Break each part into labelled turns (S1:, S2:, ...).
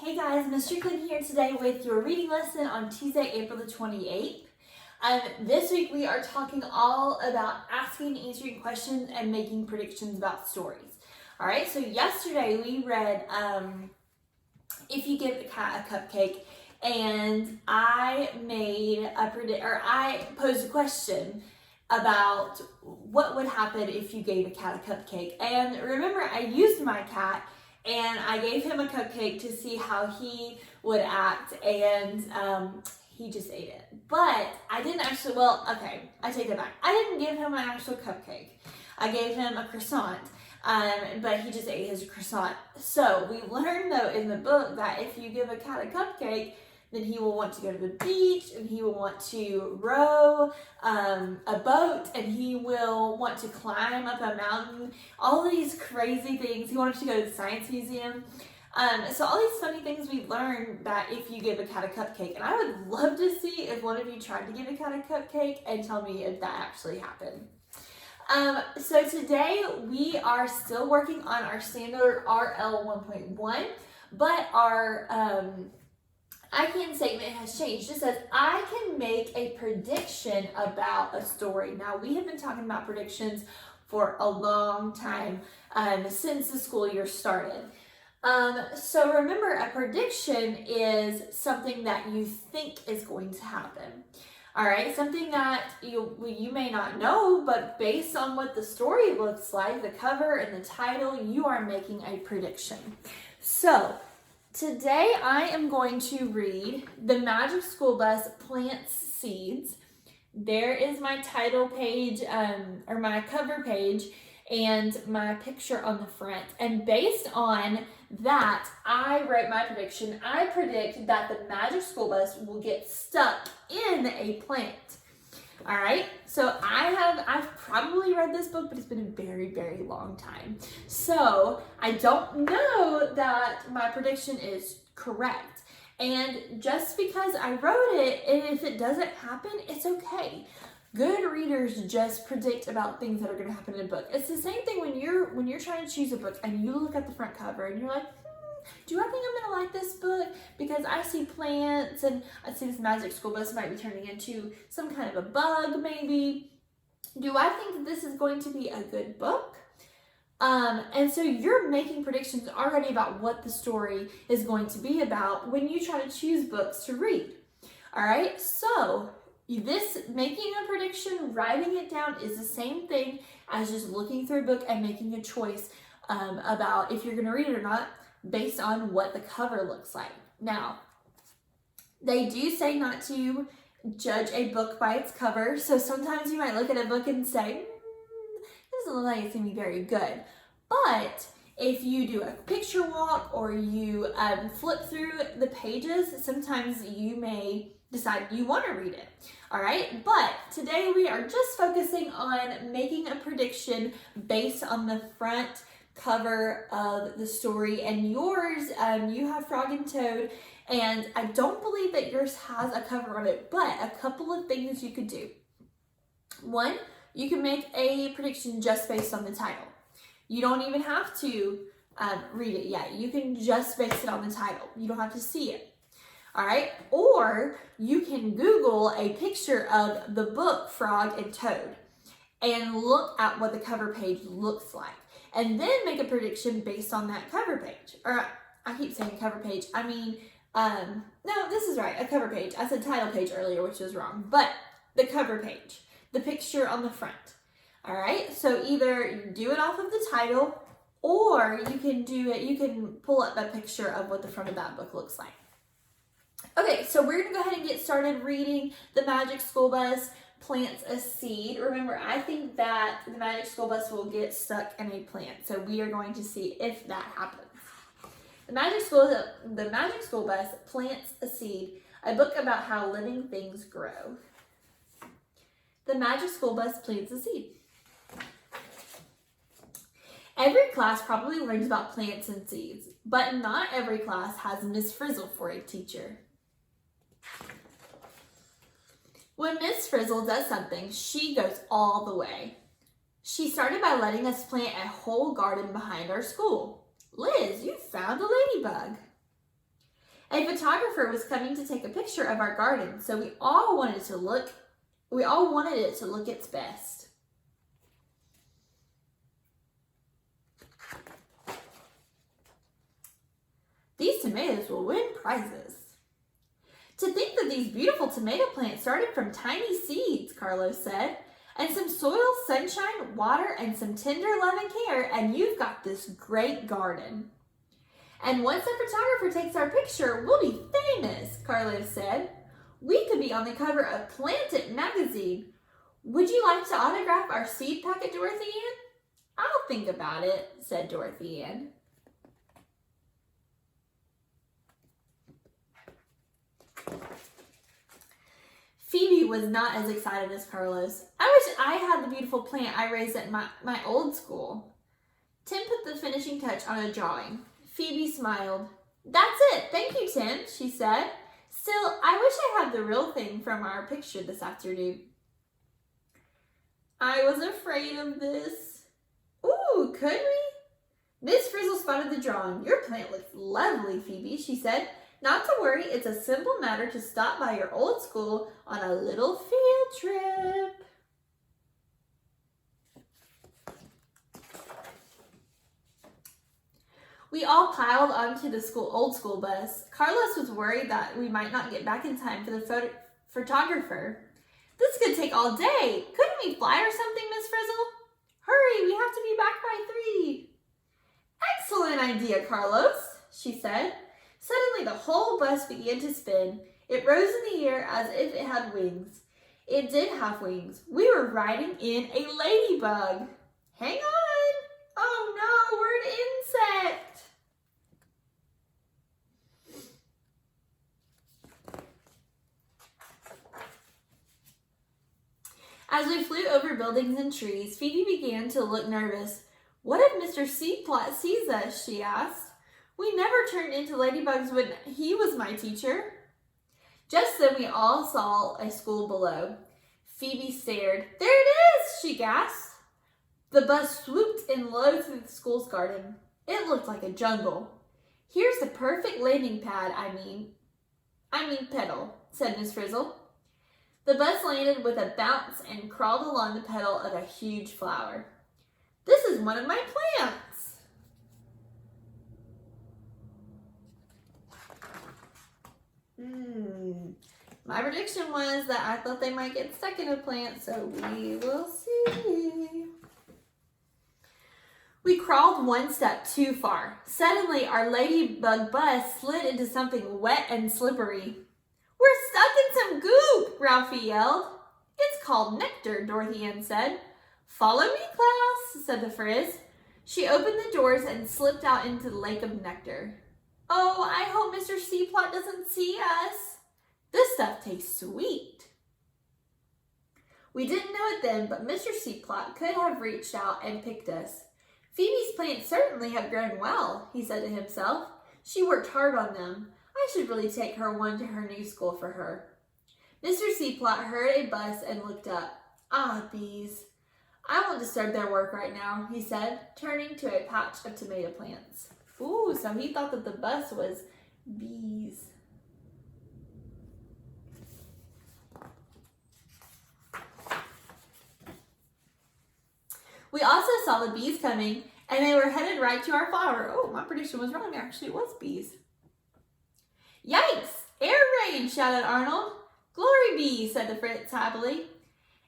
S1: Hey guys, Ms. Strickland here today with your reading lesson on Tuesday, April the 28th. This week we are talking all about asking and answering questions and making predictions about stories. Alright, so yesterday we read If You Give a Cat a Cupcake, and I posed a question about what would happen if you gave a cat a cupcake. And remember, I used my cat and I gave him a cupcake to see how he would act, and he just ate it. But I didn't actually, I take that back. I didn't give him an actual cupcake. I gave him a croissant, but he just ate his croissant. So we learned though in the book that if you give a cat a cupcake, then he will want to go to the beach, and he will want to row a boat, and he will want to climb up a mountain. All these crazy things. He wanted to go to the science museum. So all these funny things we learned that if you give a cat a cupcake. And I would love to see if one of you tried to give a cat a cupcake and tell me if that actually happened. So today we are still working on our standard RL 1.1, but our I can statement has changed. It says, I can make a prediction about a story. Now, we have been talking about predictions for a long time, since the school year started. So remember, a prediction is something that you think is going to happen. All right, something that you may not know, but based on what the story looks like, the cover and the title, you are making a prediction. So today I am going to read The Magic School Bus Plants Seeds. There is my title page, or my cover page, and my picture on the front. And based on that, I wrote my prediction. I predict that the Magic School Bus will get stuck in a plant. All right, so I've probably read this book, but it's been a very, very long time. So I don't know that my prediction is correct. And just because I wrote it, and if it doesn't happen, it's okay. Good readers just predict about things that are going to happen in a book. It's the same thing when you're trying to choose a book and you look at the front cover and you're like, do I think I'm going to like this book? Because I see plants and I see this Magic School Bus might be turning into some kind of a bug maybe. Do I think that this is going to be a good book? And so you're making predictions already about what the story is going to be about when you try to choose books to read. All right, so this making a prediction, writing it down is the same thing as just looking through a book and making a choice about if you're going to read it or not, based on what the cover looks like. Now, they do say not to judge a book by its cover, so sometimes you might look at a book and say, this doesn't look like it's going to be very good. But if you do a picture walk or you flip through the pages, sometimes you may decide you want to read it. All right, but today we are just focusing on making a prediction based on the front cover of the story. And yours, you have Frog and Toad, and I don't believe that yours has a cover on it, but a couple of things you could do. One, you can make a prediction just based on the title. You don't even have to read it yet. You can just base it on the title. You don't have to see it. All right, or you can Google a picture of the book Frog and Toad and look at what the cover page looks like, and then make a prediction based on that cover page. Or I keep saying cover page, I mean, no, this is right, a cover page. I said title page earlier, which was wrong, but the cover page, the picture on the front. All right, so either you do it off of the title, or you can pull up a picture of what the front of that book looks like. Okay, so we're gonna go ahead and get started reading The Magic School Bus Plants a Seed. Remember, I think that the Magic School Bus will get stuck in a plant, so we are going to see if that happens. The Magic School Bus Plants a Seed, a book about how living things grow. The Magic School Bus Plants a Seed. Every class probably learns about plants and seeds, but not every class has Miss Frizzle for a teacher. When Miss Frizzle does something, she goes all the way. She started by letting us plant a whole garden behind our school. Liz, you found a ladybug. A photographer was coming to take a picture of our garden, so we all wanted it to look its best. These tomatoes will win prizes. To think that these beautiful tomato plants started from tiny seeds, Carlos said, and some soil, sunshine, water, and some tender love and care, and you've got this great garden. And once the photographer takes our picture, we'll be famous, Carlos said. We could be on the cover of Plant It magazine. Would you like to autograph our seed packet, Dorothy Ann? I'll think about it, said Dorothy Ann. Phoebe was not as excited as Carlos. I wish I had the beautiful plant I raised at my old school. Tim put the finishing touch on a drawing. Phoebe smiled. That's it. Thank you, Tim, she said. Still, I wish I had the real thing from our picture this afternoon. I was afraid of this. Ooh, could we? Miss Frizzle spotted the drawing. Your plant looks lovely, Phoebe, she said. Not to worry, it's a simple matter to stop by your old school on a little field trip. We all piled onto the old school bus. Carlos was worried that we might not get back in time for the photographer. This could take all day. Couldn't we fly or something, Miss Frizzle? Hurry, we have to be back by 3. Excellent idea, Carlos, she said. Suddenly, the whole bus began to spin. It rose in the air as if it had wings. It did have wings. We were riding in a ladybug. Hang on. Oh no, we're an insect. As we flew over buildings and trees, Phoebe began to look nervous. What if Mr. Seaplot sees us, she asked. We never turned into ladybugs when he was my teacher. Just then we all saw a school below. Phoebe stared. There it is, she gasped. The bus swooped in low through the school's garden. It looked like a jungle. Here's the perfect landing pad, I mean pedal, said Miss Frizzle. The bus landed with a bounce and crawled along the petal of a huge flower. This is one of my plants. My prediction was that I thought they might get stuck in a plant, so we will see. We crawled one step too far. Suddenly, our ladybug bus slid into something wet and slippery. We're stuck in some goop, Ralphie yelled. It's called nectar, Dorothy Ann said. Follow me, class, said the Frizz. She opened the doors and slipped out into the lake of nectar. Oh, I hope Mr. Seaplot doesn't see us. This stuff tastes sweet. We didn't know it then, but Mr. Seaplot could have reached out and picked us. Phoebe's plants certainly have grown well, he said to himself. She worked hard on them. I should really take her one to her new school for her. Mr. Seaplot heard a buzz and looked up. Ah, bees. I won't disturb their work right now, he said, turning to a patch of tomato plants. Ooh, so he thought that the bus was bees. We also saw the bees coming, and they were headed right to our flower. Oh, my prediction was wrong. Actually, it was bees. Yikes! Air raid, shouted Arnold. Glory bees, said the Fritz happily.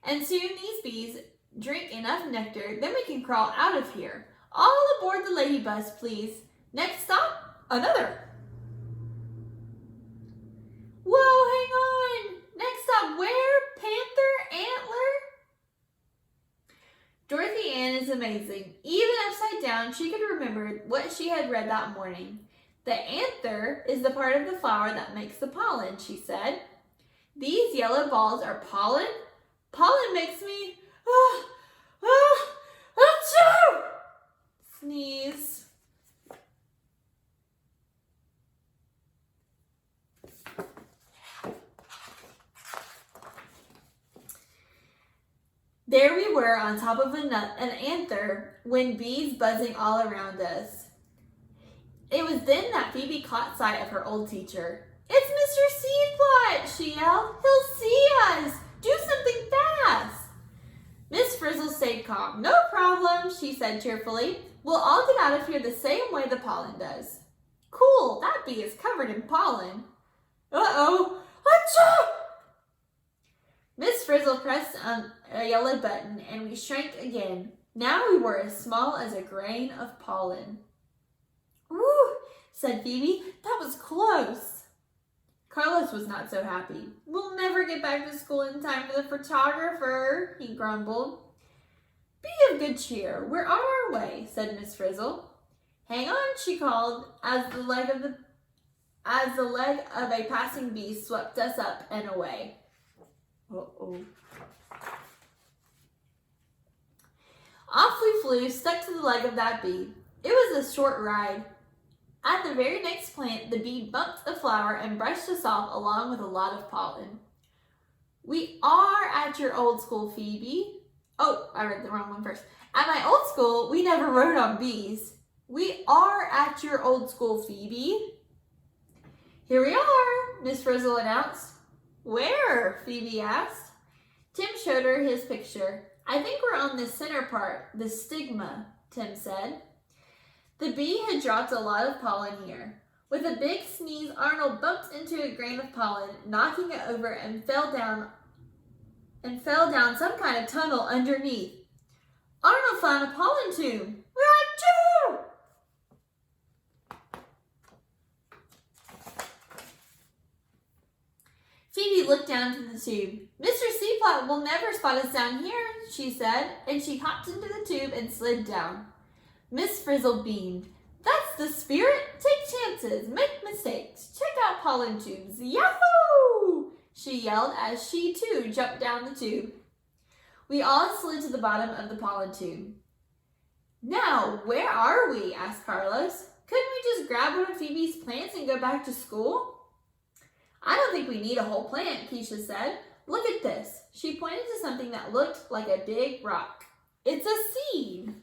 S1: And soon these bees drink enough nectar, then we can crawl out of here. All aboard the lady bus, please. Next stop, another. Whoa, hang on. Next stop, where? Panther? Antler? Dorothy Ann is amazing. Even upside down, she could remember what she had read that morning. The anther is the part of the flower that makes the pollen, she said. These yellow balls are pollen? Pollen makes me... achoo! Sneeze. There we were on top of an anther when bees buzzing all around us. It was then that Phoebe caught sight of her old teacher. "It's Mr. Seedplot!" she yelled. "He'll see us! Do something fast!" Miss Frizzle stayed calm. "No problem," she said cheerfully. "We'll all get out of here the same way the pollen does." "Cool, that bee is covered in pollen." "Uh-oh! Achoo!" Miss Frizzle pressed a yellow button and we shrank again. Now we were as small as a grain of pollen. "Whew," said Phoebe. "That was close." Carlos was not so happy. "We'll never get back to school in time for the photographer," he grumbled. "Be of good cheer. We're on our way," said Miss Frizzle. "Hang on," she called, as the leg of a passing bee swept us up and away. Uh-oh. Off we flew, stuck to the leg of that bee. It was a short ride. At the very next plant, the bee bumped a flower and brushed us off along with a lot of pollen. "We are at your old school, Phoebe." Oh, I read the wrong one first. "At my old school, we never rode on bees." "We are at your old school, Phoebe." "Here we are," Miss Frizzle announced. "Where?" Phoebe asked. Tim showed her his picture. "I think we're on the center part, the stigma," Tim said. The bee had dropped a lot of pollen here. With a big sneeze, Arnold bumped into a grain of pollen, knocking it over and fell down some kind of tunnel underneath. Arnold found a pollen tube. Achoo! Phoebe looked down to the tube. "Mr. Seedplot will never spot us down here," she said, and she hopped into the tube and slid down. Miss Frizzle beamed. "That's the spirit. Take chances, make mistakes, check out pollen tubes. Yahoo!" she yelled as she too jumped down the tube. We all slid to the bottom of the pollen tube. "Now, where are we?" asked Carlos. "Couldn't we just grab one of Phoebe's plants and go back to school?" "I don't think we need a whole plant," Keisha said. "Look at this." She pointed to something that looked like a big rock. "It's a seed."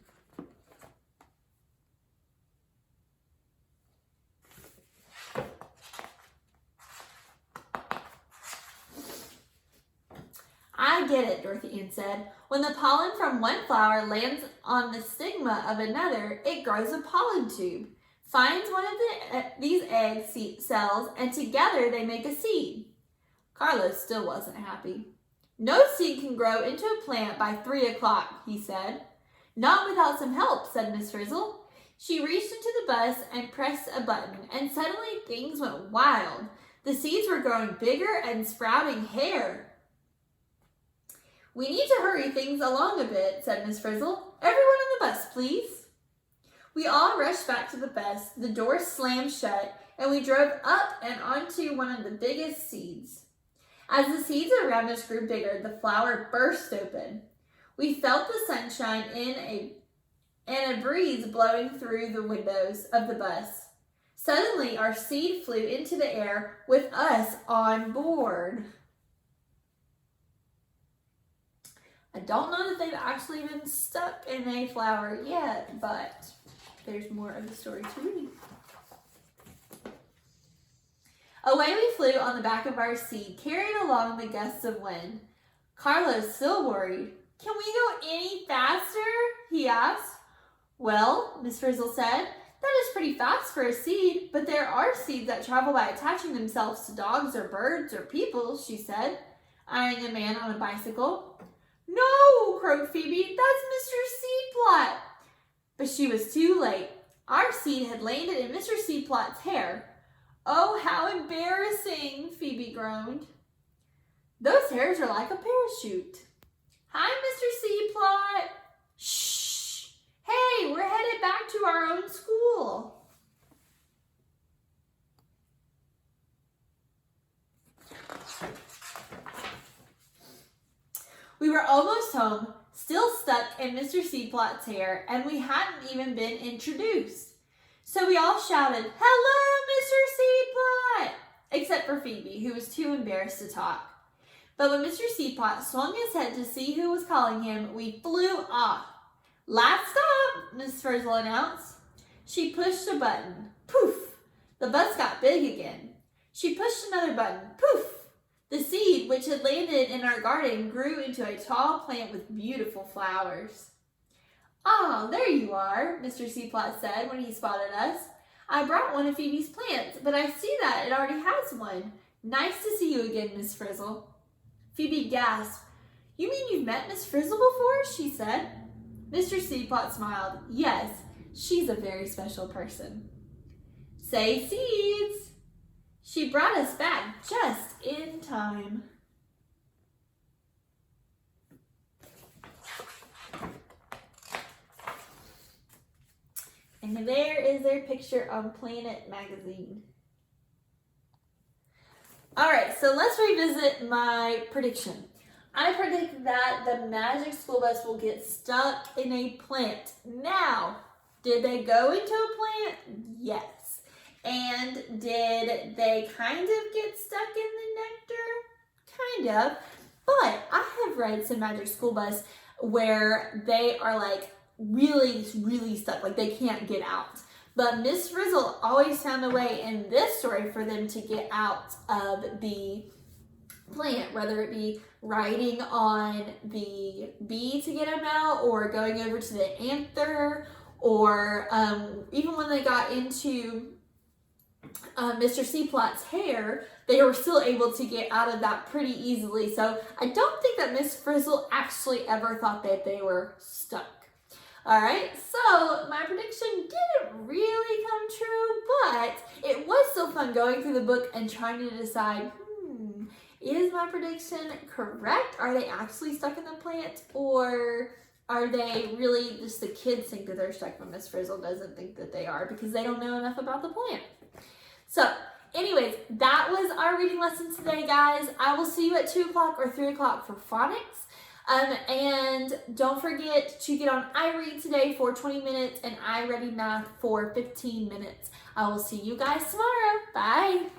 S1: "I get it," Dorothy Ann said. "When the pollen from one flower lands on the stigma of another, it grows a pollen tube, finds one of these egg cells, and together they make a seed." Carlos still wasn't happy. "No seed can grow into a plant by 3 o'clock, he said. "Not without some help," said Miss Frizzle. She reached into the bus and pressed a button, and suddenly things went wild. The seeds were growing bigger and sprouting hair. "We need to hurry things along a bit," said Miss Frizzle. "Everyone on the bus, please." We all rushed back to the bus. The door slammed shut, and we drove up and onto one of the biggest seeds. As the seeds around us grew bigger, the flower burst open. We felt the sunshine and a breeze blowing through the windows of the bus. Suddenly, our seed flew into the air with us on board. I don't know that they've actually been stuck in a flower yet, but there's more of the story to read. Away we flew on the back of our seed, carried along the gusts of wind. Carlos, still worried. "Can we go any faster?" he asked. "Well," Miss Frizzle said, "that is pretty fast for a seed, but there are seeds that travel by attaching themselves to dogs or birds or people," she said, eyeing a man on a bicycle. "No," croaked Phoebe, "that's Mr. Seedplot." But she was too late. Our seed had landed in Mr. Seedplot's hair. "Oh, how embarrassing," Phoebe groaned. "Those hairs are like a parachute." "Hi, Mr. Seedplot." "Shh! Hey, we're headed back to our own school." We were almost home, still stuck in Mr. Seedplot's hair, and we hadn't even been introduced. So we all shouted, "Hello, Mr. Seedplot!" except for Phoebe, who was too embarrassed to talk. But when Mr. Seedplot swung his head to see who was calling him, we flew off. "Last stop," Miss Frizzle announced. She pushed a button. Poof! The bus got big again. She pushed another button. Poof! The seed, which had landed in our garden, grew into a tall plant with beautiful flowers. "Ah, there you are," Mr. Seaplot said when he spotted us. "I brought one of Phoebe's plants, but I see that it already has one. Nice to see you again, Miss Frizzle." Phoebe gasped. "You mean you've met Miss Frizzle before?" she said. Mr. Seaplot smiled. "Yes, she's a very special person." "Say seeds." She brought us back just in time. And there is their picture on Planet Magazine. Alright, so let's revisit my prediction. I predict that the Magic School Bus will get stuck in a plant. Now, did they go into a plant? Yes. And did they kind of get stuck in the nectar? Kind of. But I have read some Magic School Bus where they are like really, really stuck, like they can't get out. But Miss Frizzle always found a way in this story for them to get out of the plant, whether it be riding on the bee to get them out, or going over to the anther, or even when they got into Mr. Seaplot's hair, they were still able to get out of that pretty easily. So I don't think that Miss Frizzle actually ever thought that they were stuck. Alright, so my prediction didn't really come true, but it was still fun going through the book and trying to decide, is my prediction correct? Are they actually stuck in the plant, or are they really just the kids think that they're stuck, but Miss Frizzle doesn't think that they are because they don't know enough about the plant? So anyways, that was our reading lesson today, guys. I will see you at 2 o'clock or 3 o'clock for phonics. And don't forget to get on iRead today for 20 minutes and iReady Math for 15 minutes. I will see you guys tomorrow. Bye.